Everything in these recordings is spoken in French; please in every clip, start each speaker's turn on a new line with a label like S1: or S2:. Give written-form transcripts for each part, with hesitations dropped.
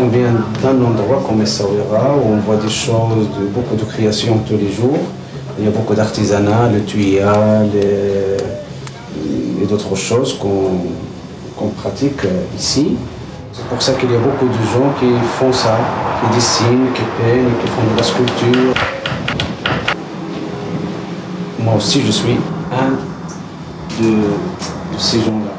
S1: on vient d'un endroit comme Essaouira où on voit des choses, beaucoup de créations tous les jours. Il y a beaucoup d'artisanat, le tuya, et d'autres choses qu'on pratique ici. C'est pour ça qu'il y a beaucoup de gens qui font ça, qui dessinent, qui peignent, qui font de la sculpture. Moi aussi, je suis un de ces gens-là.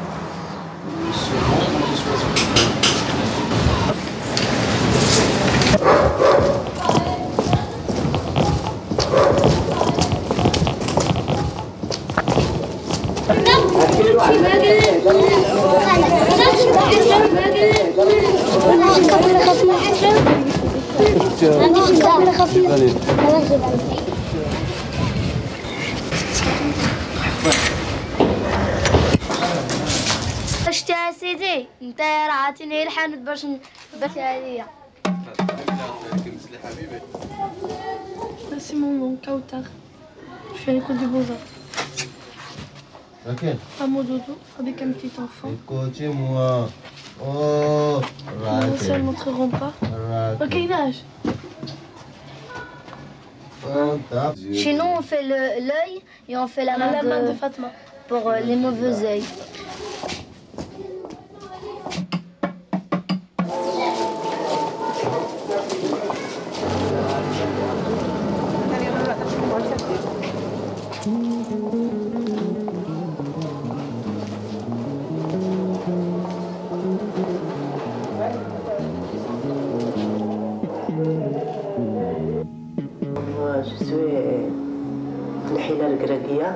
S2: شتي يا سيدي انت راه عاطيني الحانوت باش نبات عليا.
S3: C'est mon Kautar. Je fais l'école des beaux-arts.
S4: Laquelle?
S3: À Mododo, avec un petit enfant.
S4: Écoutez-moi. Oh,
S3: Ça, elles ne montreront pas. Ok, nage.
S2: Chez nous, on fait l'œil et on fait la main de
S3: Fatma.
S2: pour les mauvais œils.
S5: Je suis الحيلة القراقية.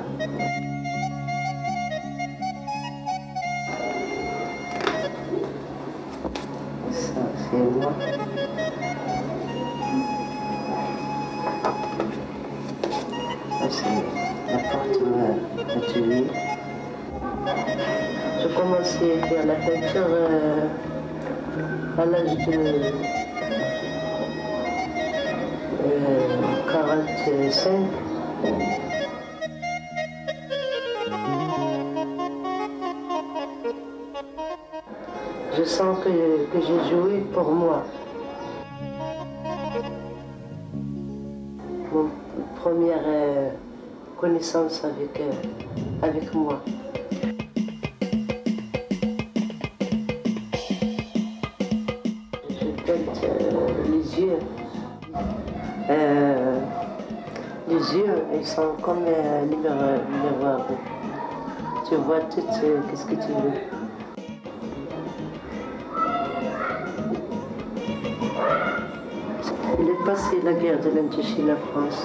S5: Ça, c'est moi. Ça, c'est la porte atelier. J'ai commencé à faire la peinture à l'âge de 45. Je sens que j'ai joué pour moi. Mon première connaissance avec moi. Je peinte les yeux. Les yeux, ils sont comme les miroirs. Tu vois tout ce que tu veux. Il est passé la guerre de l'Indochine, la France.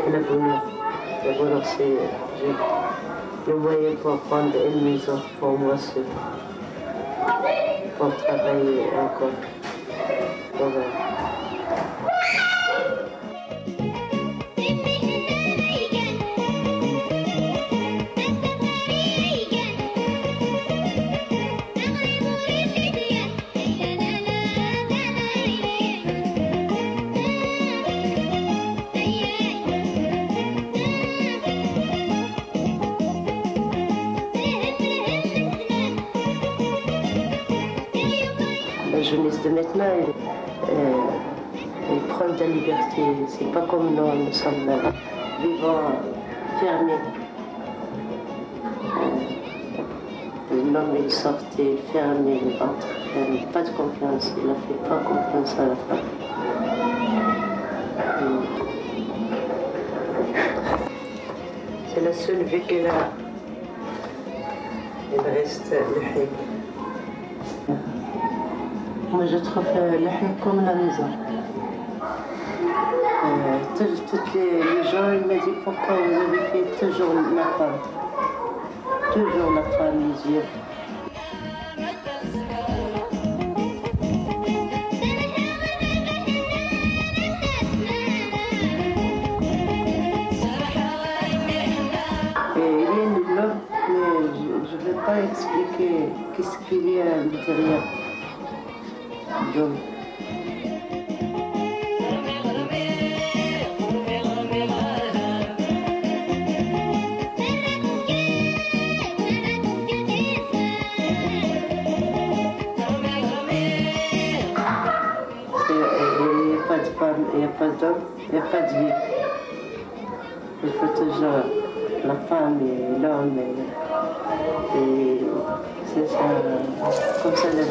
S5: Et la bonheur. Le bonheur, c'est le moyen pour prendre une maison pour moi seul. Pour travailler encore. Voilà. La jeunesse de maintenant, elle prend de la liberté. C'est pas comme nous sommes vivants, fermés. L'homme, il sortait fermé, il rentre fermé. Pas de confiance, il n'a fait pas confiance à la femme. C'est la seule vie qu'elle a. Il reste le hik. Moi, je trouve le hik comme la maison. Tous les gens, ils me disent pourquoi vous avez fait toujours la femme. Toujours la femme, les yeux. Et il y a l'homme, mais je ne vais pas expliquer qu'est-ce qu'il y a à l'intérieur. Donc, femme, il n'y a pas d'homme, il n'y a pas de vie. Il faut toujours la femme et l'homme. Et c'est ça, comme ça la vie.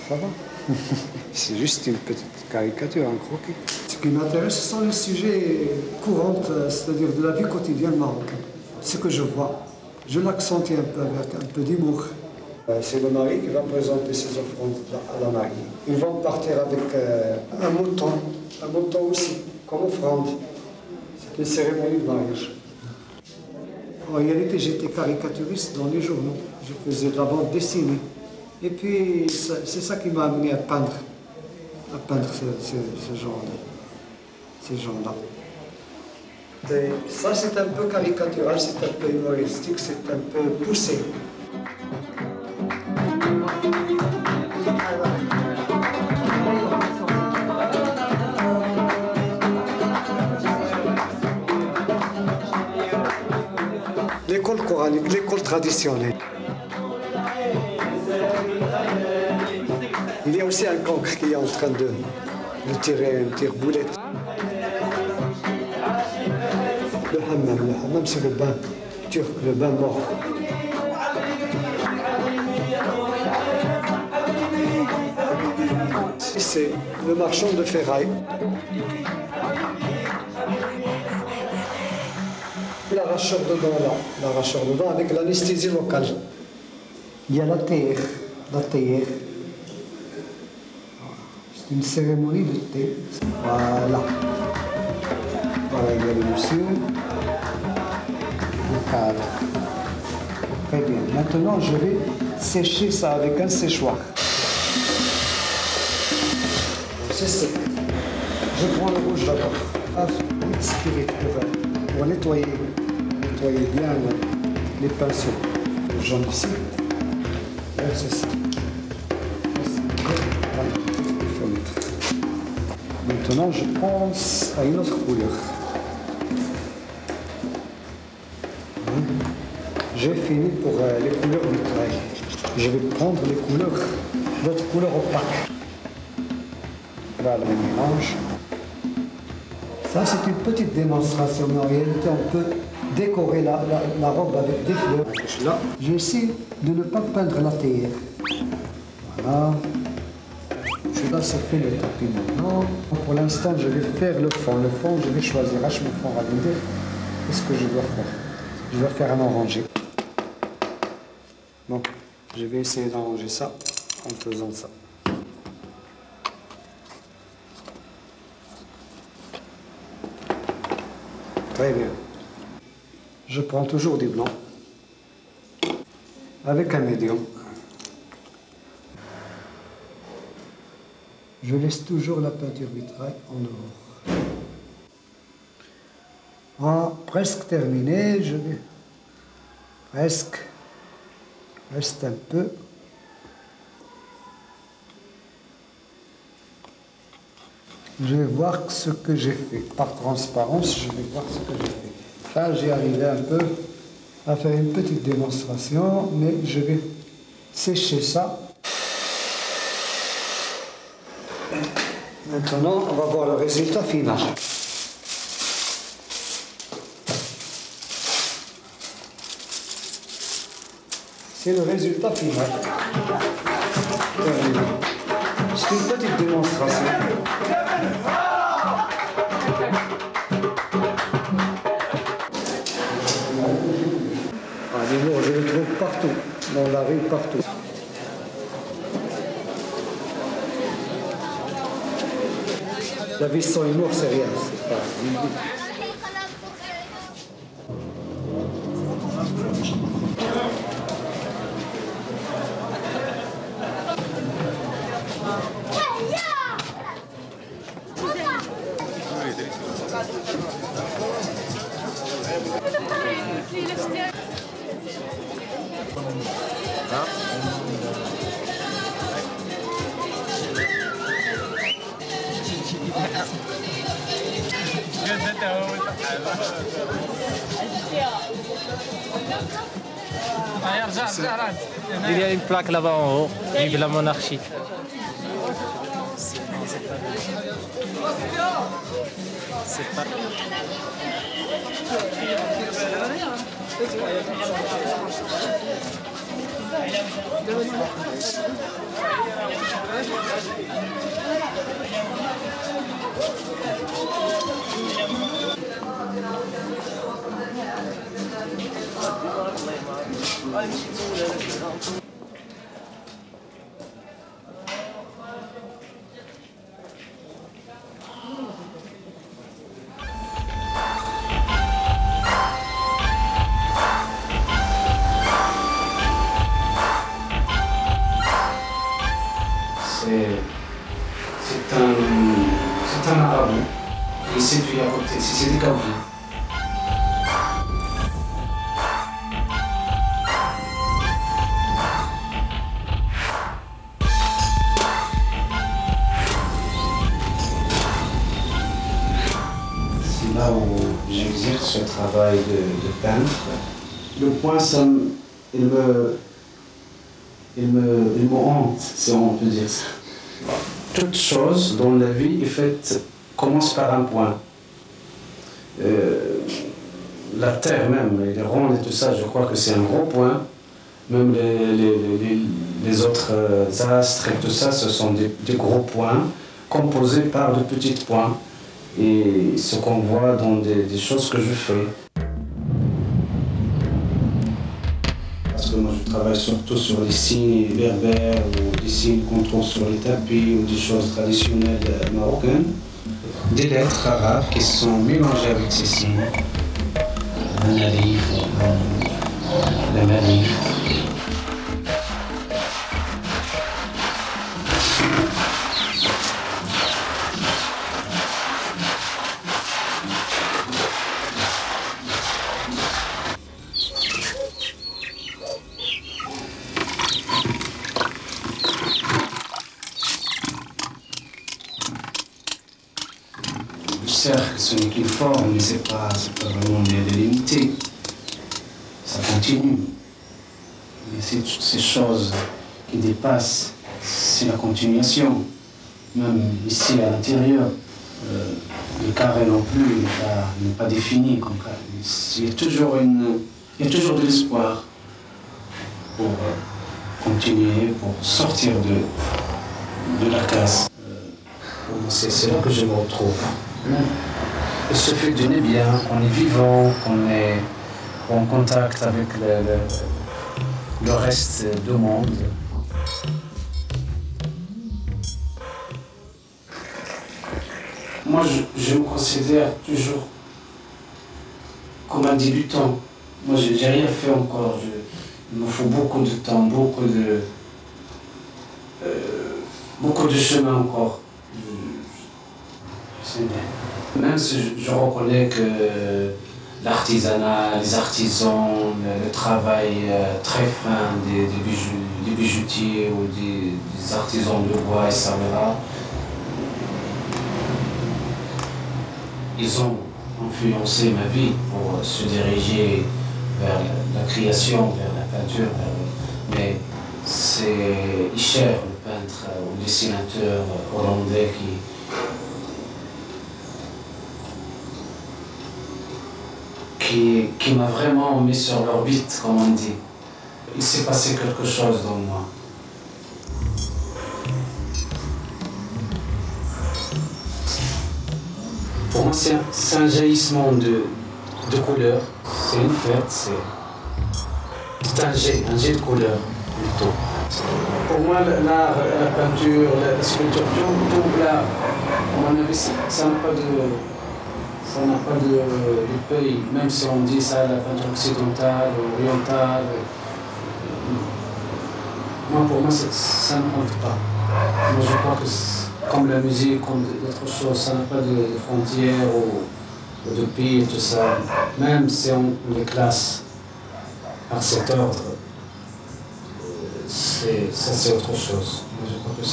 S6: Ça va. C'est juste une petite caricature, un croquis.
S7: Ce qui m'intéresse, ce sont les sujets courants, c'est-à-dire de la vie quotidienne marocaine. Ce que je vois, je l'accentue un peu avec un peu d'humour. C'est le mari qui va présenter ses offrandes à la mariée. Ils vont partir avec un mouton aussi, comme offrande. C'est une cérémonie de mariage. En réalité, j'étais caricaturiste dans les journaux. Je faisais de la bande dessinée. Et puis, c'est ça qui m'a amené à peindre ce genre-là. Ces gens-là. Ça, c'est un peu caricatural, c'est un peu humoristique, c'est un peu poussé. L'école coranique, l'école traditionnelle. Il y a aussi un cancre qui est en train de tirer une tire-boulette. Le hammam c'est le bain turc, le bain mort. C'est le marchand de ferraille. L'arracheur de dents là, l'arracheur de dents avec l'anesthésie locale. Il y a la terre. C'est une cérémonie de thé. Voilà. Voilà, il y a le monsieur. Le cadre. Très bien. Maintenant, je vais sécher ça avec un séchoir. C'est sec. Je prends le rouge d'abord. Aspirer pour nettoyer bien les pinceaux. Le jaune ici. C'est ça. Maintenant, je pense à une autre couleur. J'ai fini pour les couleurs vitrail. Je vais prendre les couleurs, d'autres couleurs opaques. Voilà le mélange. Ça, c'est une petite démonstration, mais en réalité, on peut décorer la robe avec des fleurs. Là, j'essaie de ne pas peindre la théière. Voilà. Là, ça fait le tapis maintenant. Pour l'instant, je vais faire le fond. Le fond, je vais choisir H mon fond radiné. Qu'est-ce que je dois faire? Je dois faire un orangé. Bon, je vais essayer d'arranger ça en faisant ça. Très bien. Je prends toujours du blanc avec un médium. Je laisse toujours la peinture vitrail en dehors. Ah, presque terminé, je vais... Presque. Reste un peu. Je vais voir ce que j'ai fait. Par transparence, je vais voir ce que j'ai fait. Là, j'ai arrivé un peu à faire une petite démonstration, mais je vais sécher ça. Maintenant, on va voir le résultat final. C'est le résultat final. C'est une petite démonstration. Des mots, je les trouve partout, dans la rue, partout. La vie sans humour, c'est rien, c'est pas une vie.
S8: Il y a une plaque là-bas en haut, vive la monarchie. C'est pas...
S1: C'est un arabe qui séduit à côté, c'est des Kabyles. C'est là où j'exerce ce travail de peintre. Le point, il me hante, si on peut dire ça. Toute chose dans la vie est faite, commence par un point. La terre même, les rondes et tout ça, je crois que c'est un gros point. Même les autres astres et tout ça, ce sont des gros points composés par de petits points. Et ce qu'on voit dans des choses que je fais. Parce que moi je travaille surtout sur les signes berbères ou des signes qu'on trouve sur les tapis ou des choses traditionnelles marocaines. Des lettres arabes qui sont mélangées avec ces signes. Un alif, la malif. Le cercle, ce n'est qu'une forme, mais c'est pas vraiment délimité. Ça continue. Et ces choses qui dépassent, c'est la continuation. Même ici à l'intérieur, le carré non plus n'est pas défini comme carré. Il y a toujours de l'espoir pour continuer, pour sortir de la case. C'est là que je me retrouve. Il se fait du bien, on est vivant, on est en contact avec le reste du monde. Moi, je me considère toujours comme un débutant. Moi, je n'ai rien fait encore. Il me faut beaucoup de temps, beaucoup de chemin encore. Même si je reconnais que l'artisanat, les artisans, le travail très fin des bijoutiers ou des artisans de bois, etc., ils ont influencé ma vie pour se diriger vers la création, vers la peinture. Mais c'est Isher, le peintre ou dessinateur hollandais, qui m'a vraiment mis sur l'orbite, comme on dit. il s'est passé quelque chose dans moi. Pour moi, c'est un jaillissement de couleurs. C'est une fête, c'est un jet de couleurs plutôt. Pour moi, l'art, la peinture, la sculpture, tout l'art, à mon avis, ça n'a pas de pays, même si on dit ça, la peinture occidentale, orientale. Moi, pour moi, ça ne compte pas. Moi, je crois que comme la musique, comme d'autres choses, ça n'a pas de frontières ou de pays et tout ça. Même si on les classe par cet ordre, c'est autre chose. Moi, je crois que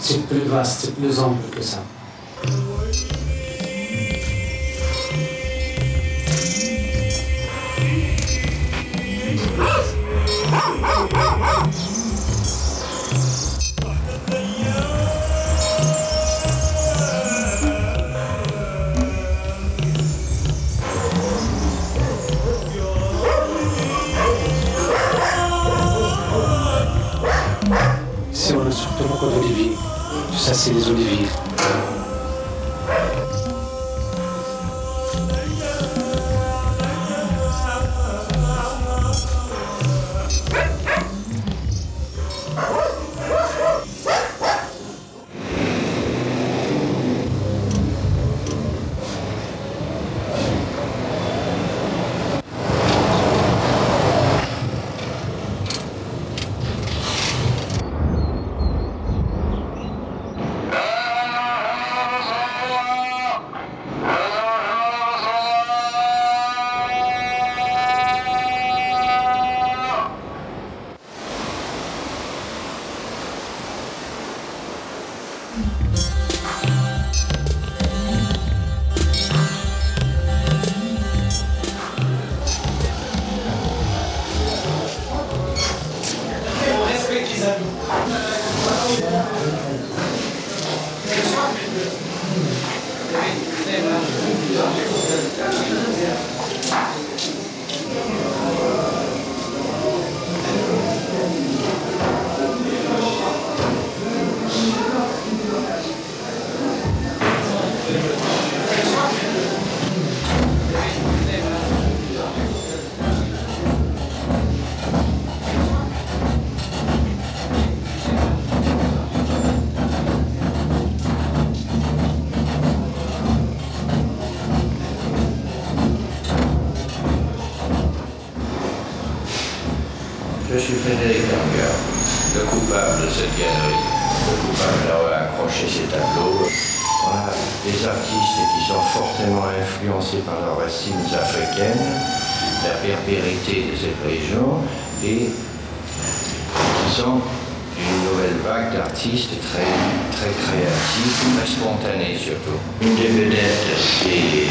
S1: c'est plus vaste, c'est plus ample que ça. Ici, on a surtout beaucoup d'oliviers. Ça, c'est les oliviers.
S9: Je suis Frédéric Langer, le coupable de cette galerie, le coupable d'avoir accroché ces tableaux. Voilà, des artistes qui sont fortement influencés par leurs racines africaines, la berbérité de cette région, et qui sont une nouvelle vague d'artistes très créatifs, très spontanés surtout. Une des vedettes, c'est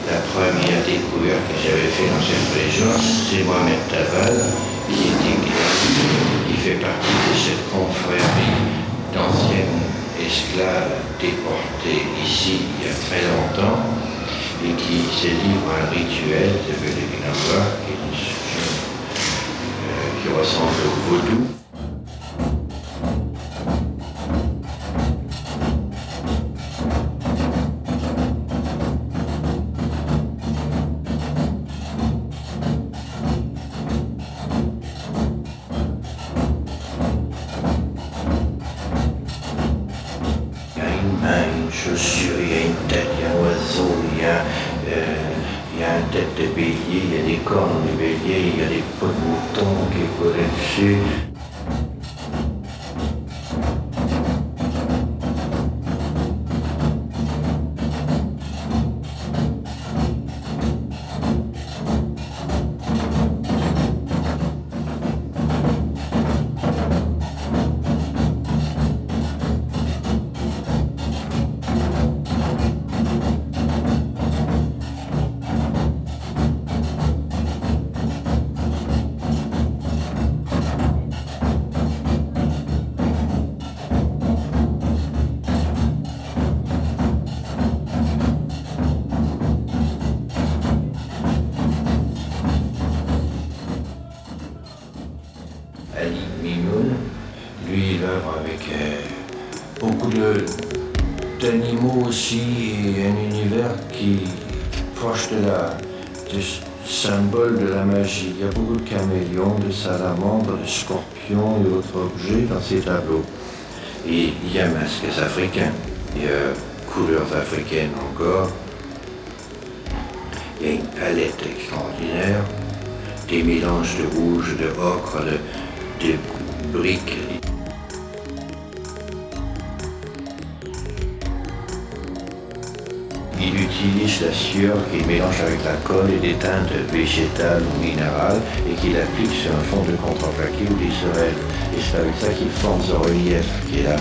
S9: la première découverte que j'avais faite dans cette région, c'est Mohamed Tabal, qui fait partie de cette confrérie d'anciennes esclaves déportés ici il y a très longtemps et qui se livre à un rituel de Beléginawa qui ressemble au vaudou. Une chaussure, il y a une tête, il y a un oiseau, il y a une tête de bélier, il y a des cornes de bélier, il y a des peaux de mouton qui est collé dessus. beaucoup d'animaux aussi et un univers qui est proche du symbole de la magie. Il y a beaucoup de caméléons, de salamandres, de scorpions et autres objets dans ces tableaux. Et il y a masques africains, il y a couleurs africaines encore. Il y a une palette extraordinaire, des mélanges de rouge, de ocre, de briques. Il utilise la sueur qu'il mélange avec la colle et des teintes végétales ou minérales et qu'il applique sur un fond de contreplaqué ou d'Israël. Et c'est avec ça qu'il forme ce relief qui est là.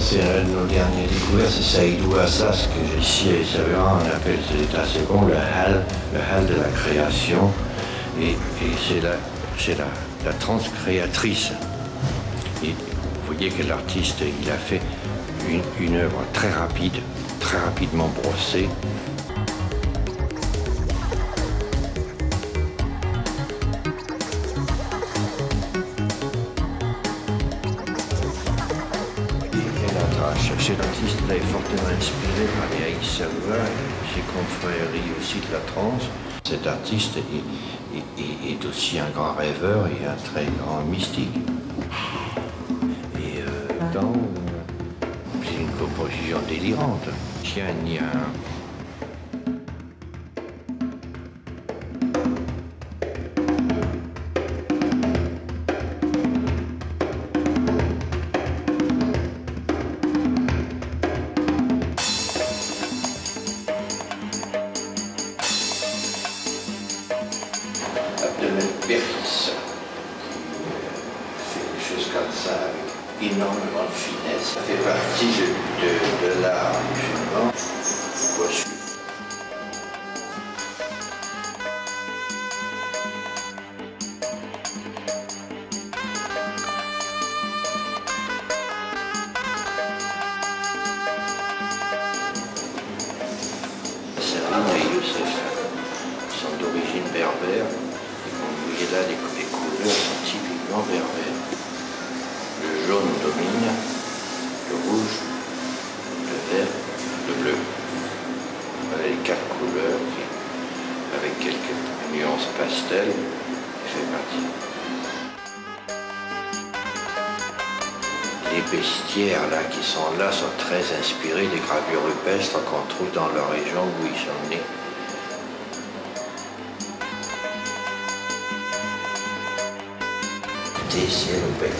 S9: C'est un de nos dernières découvertes, c'est Saïdou Assas, que ici à Essaouira, on appelle cet état second le hall de la création. Et c'est la transcréatrice. Et vous voyez que l'artiste, il a fait une œuvre très rapide, très rapidement brossée. Cet artiste est fortement inspiré par les Aïssaouira, ses confréries aussi de la trance. Cet artiste est aussi un grand rêveur et un très grand mystique. Et c'est une composition délirante. Il y a Berris, fait des choses comme ça avec énormément de finesse. Ça fait partie de l'art musulman. Serline et Youssef sont d'origine berbère. Et là, les couleurs sont typiquement berbères. Le jaune domine, le rouge, le vert, le bleu. Voilà les 4 couleurs qui, avec quelques nuances pastel, qui fait partie. Les bestiaires là, qui sont là sont très inspirés des gravures rupestres qu'on trouve dans la région où ils sont nés. Ici, le bec.